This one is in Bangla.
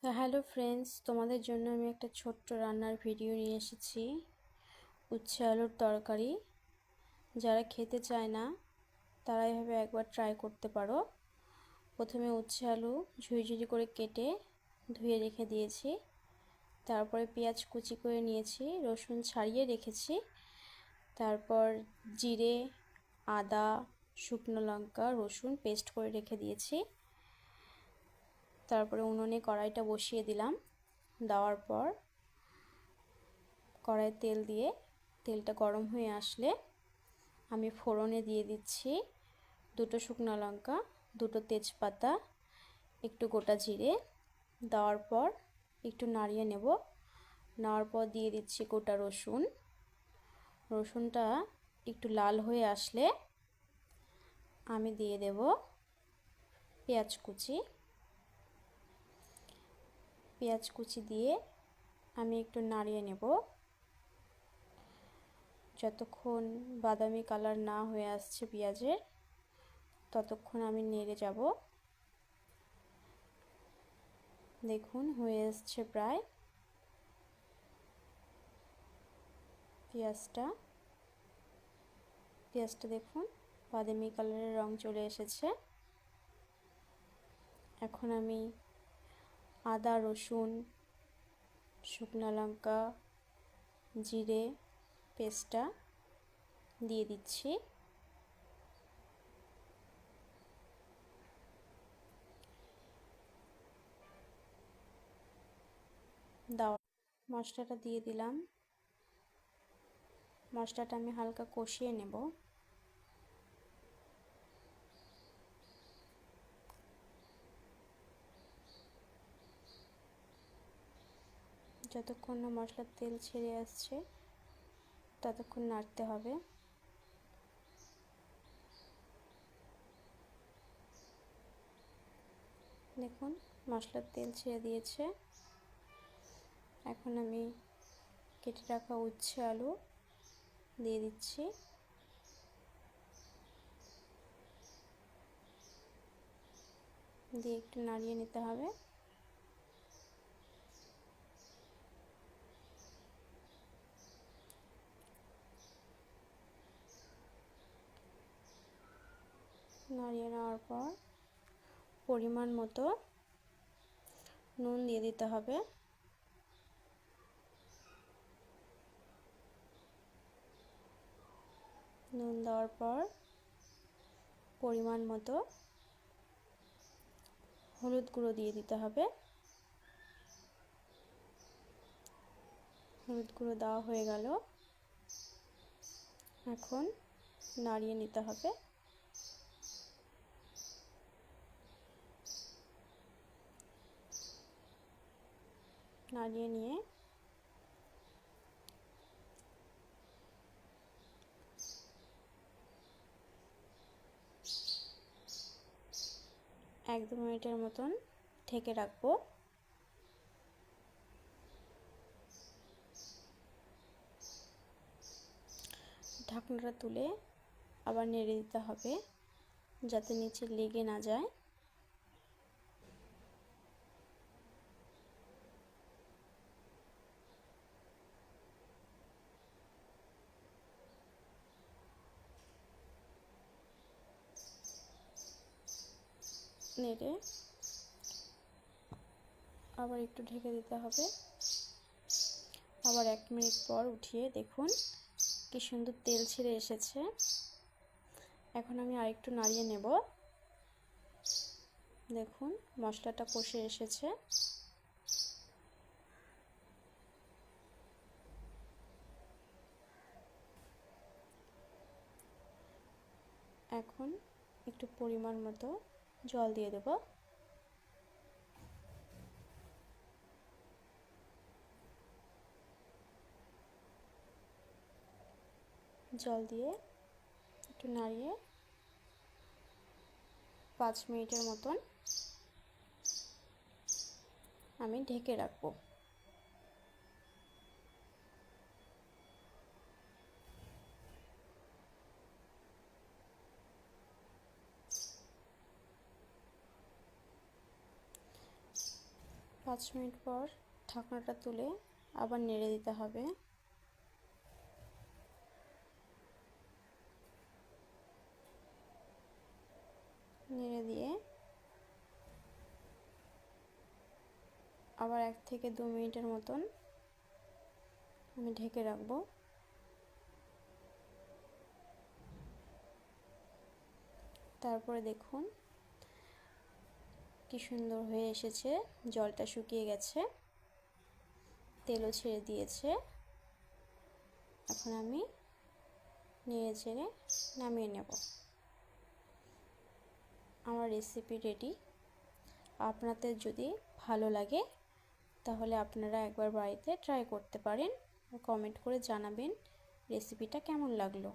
হ্যালো ফ্রেন্ডস, তোমাদের জন্য আমি একটা ছোট্ট রান্নার ভিডিও নিয়ে এসেছি। উচ্ছে আলুর তরকারি। যারা খেতে চায় না তারা এভাবে একবার ট্রাই করতে পারো। প্রথমে উচ্ছে আলু ঝুড়ি করে কেটে ধুয়ে রেখে দিয়েছি। তারপরে পেঁয়াজ কুচি করে নিয়েছি, রসুন ছাড়িয়ে রেখেছি। তারপর জিরে, আদা, শুকনো লঙ্কা, রসুন পেস্ট করে রেখে দিয়েছি। তারপরে উনুনে কড়াইটা বসিয়ে দিলাম। দেওয়ার পর কড়াইয়ে তেল দিয়ে তেলটা গরম হয়ে আসলে আমি ফোড়নে দিয়ে দিচ্ছি দুটো শুকনো লঙ্কা, দুটো তেজপাতা, একটু গোটা জিরে। দেওয়ার পর একটু নাড়িয়ে নেব। নেওয়ার পর দিয়ে দিচ্ছি গোটা রসুন। রসুনটা একটু লাল হয়ে আসলে আমি দিয়ে দেব পেঁয়াজ কুচি। পেঁয়াজ কুচি দিয়ে আমি একটু নাড়িয়ে নেব যতক্ষণ বাদামি কালার না হয়ে আসছে পেঁয়াজের, ততক্ষণ আমি নেড়ে যাব। দেখুন হয়ে আসছে প্রায়। পেঁয়াজটা দেখুন বাদামি কালারের রং চলে এসেছে। এখন আমি আদা, রসুন, শুকনো লঙ্কা, জিরে পেস্টটা দিয়ে দিচ্ছি। মশলাটা দিয়ে দিলাম। মশলাটা আমি হালকা কষিয়ে নেব। যতক্ষণ না মশলার তেল ছেড়ে আসছে ততক্ষণ নাড়তে হবে। দেখুন মশলার তেল ছেড়ে দিয়েছে। এখন আমি কেটে রাখা উচ্ছে আলু দিয়ে দিচ্ছি। দিয়ে একটু নাড়িয়ে নিতে হবে। নাড়িয়ে নেওয়ার পর পরিমাণ মতো নুন দিয়ে দিতে হবে। নুন দেওয়ার পর পরিমাণ মতো হলুদ গুঁড়ো দিয়ে দিতে হবে। হলুদ গুঁড়ো দেওয়া হয়ে গেল। এখন নাড়িয়ে নিতে হবে। নাড়িয়ে নিয়ে এক দু মিনিটের মতন ঢেকে রাখবো। ঢাকনাটা তুলে আবার নেড়ে দিতে হবে যাতে নিচে লেগে না যায়। নেড়ে আবার একটু ঢেকে দিতে হবে। আবার 1 মিনিট পর উঠিয়ে দেখুন কি সুন্দর তেল ছেড়ে এসেছে। এখন আমি আরেকটু নাড়িয়ে নেব। দেখুন মশলাটা কষে এসেছে। এখন একটু পরিমাণ মতো জল দিয়ে দেব। জল দিয়ে একটু নাড়িয়ে 5 মিনিটের মতন আমি ঢেকে রাখবো। 5 মিনিট পর ঢাকনাটা তুলে আবার নেড়ে দিতে হবে। নেড়ে দিয়ে আবার 1 থেকে 2 মিনিটের মতন আমি ঢেকে রাখবো। তারপরে দেখুন কি সুন্দর হয়ে এসেছে, জলটা শুকিয়ে গেছে, তেলও ছেড়ে দিয়েছে। এখন আমি নেড়ে চেড়ে নামিয়ে নেব। আমার রেসিপি রেডি। আপনাদের যদি ভালো লাগে তাহলে আপনারা একবার বাড়িতে ট্রাই করতে পারেন, কমেন্ট করে জানাবেন রেসিপিটা কেমন লাগলো।